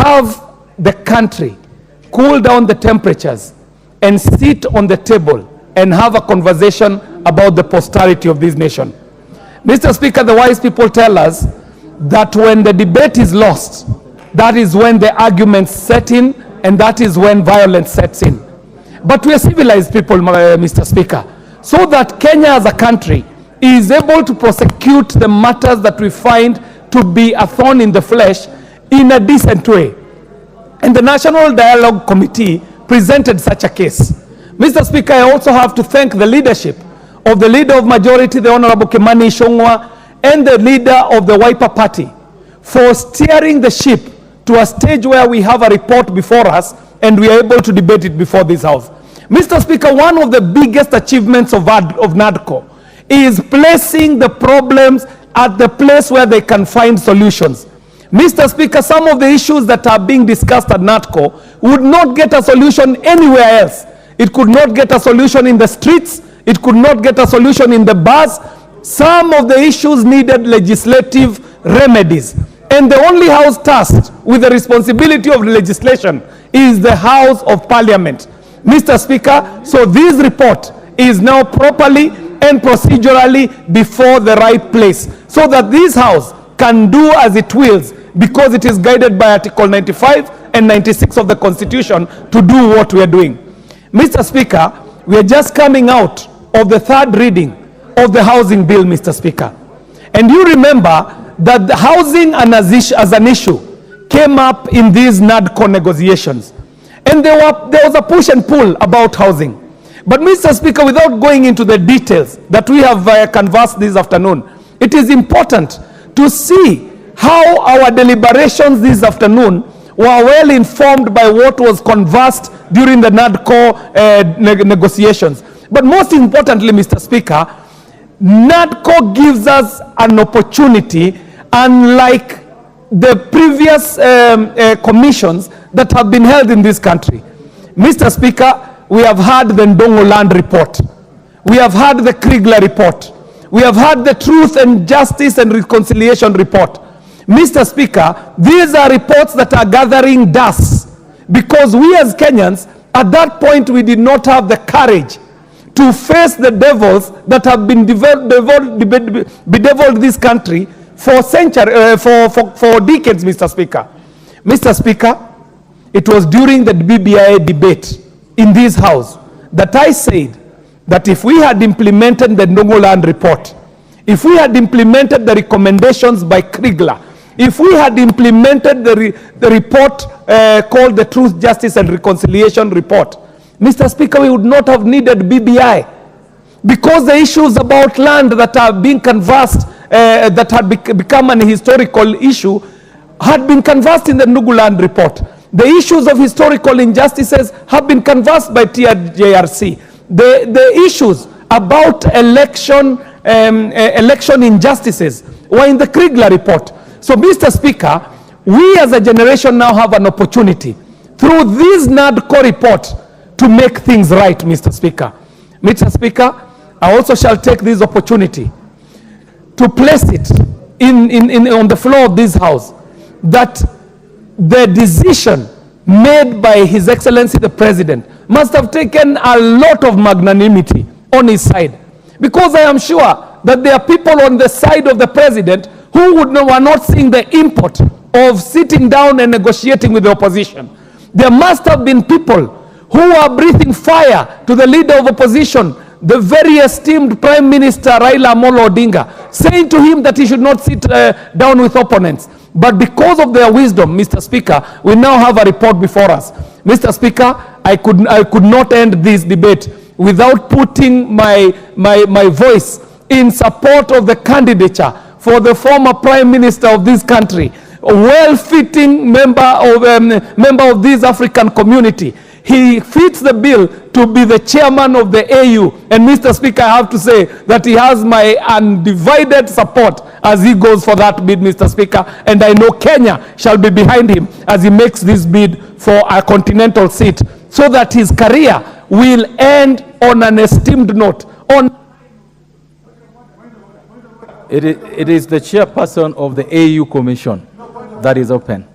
have the country cool down the temperatures and sit on the table and have a conversation about the posterity of this nation. Mr. Speaker, the wise people tell us that when the debate is lost, that is when the arguments set in, and that is when violence sets in. But we are civilized people, Mr. Speaker, so that Kenya as a country is able to prosecute the matters that we find to be a thorn in the flesh in a decent way. And the National Dialogue Committee presented such a case. Mr. Speaker, I also have to thank the leadership of the Leader of Majority, the Honorable Ichungwa, and the Leader of the Wiper Party for steering the ship to a stage where we have a report before us and we are able to debate it before this House. Mr. Speaker, one of the biggest achievements of NADCO is placing the problems at the place where they can find solutions. Mr. Speaker, some of the issues that are being discussed at NADCO would not get a solution anywhere else. It could not get a solution in the streets. It could not get a solution in the bars. Some of the issues needed legislative remedies. And the only house tasked with the responsibility of legislation is the House of Parliament. Mr. Speaker, so this report is now properly and procedurally before the right place so that this House can do as it wills, because it is guided by Article 95 and 96 of the Constitution to do what we are doing. Mr. Speaker, we are just coming out of the third reading of the housing bill, Mr. Speaker. And you remember that the housing as an issue came up in these NADCO negotiations. And there was a push and pull about housing. But Mr. Speaker, without going into the details that we have canvassed this afternoon, it is important to see how our deliberations this afternoon were well informed by what was conversed during the NADCO negotiations. But most importantly, Mr. Speaker, NADCO gives us an opportunity, unlike the previous commissions that have been held in this country. Mr. Speaker, we have had the Ndongo Land report. We have had the Kriegler report. We have had the Truth and Justice and Reconciliation report. Mr. Speaker, these are reports that are gathering dust because we as Kenyans, at that point, we did not have the courage to face the devils that have been bedeviled this country for centuries, for decades, Mr. Speaker. Mr. Speaker, it was during the BBI debate in this House that I said that if we had implemented the Ndongo Land report, if we had implemented the recommendations by Kriegler, if we had implemented the report called the Truth, Justice and Reconciliation report, Mr. Speaker, we would not have needed BBI, because the issues about land that are being canvassed, that had become an historical issue, had been canvassed in the Ndongo Land report. The issues of historical injustices have been canvassed by TRJRC. The issues about election injustices were in the Kriegler report. So, Mr. Speaker, we as a generation now have an opportunity through this NADCO report to make things right, Mr. Speaker. Mr. Speaker, I also shall take this opportunity to place it on the floor of this House that the decision made by His Excellency the President must have taken a lot of magnanimity on his side, because I am sure that there are people on the side of the President who were not seeing the import of sitting down and negotiating with the opposition. There must have been people who are breathing fire to the leader of opposition, the very esteemed Prime Minister Raila Odinga, saying to him that he should not sit down with opponents. But because of their wisdom, Mr. Speaker, we now have a report before us. Mr. Speaker, I could not end this debate without putting my voice in support of the candidature for the former Prime Minister of this country, a well-fitting member of this African community. He fits the bill to be the chairman of the AU. And Mr. Speaker, I have to say that he has my undivided support as he goes for that bid, Mr. Speaker. And I know Kenya shall be behind him as he makes this bid for a continental seat, so that his career will end on an esteemed note. It is the chairperson of the AU Commission that is open.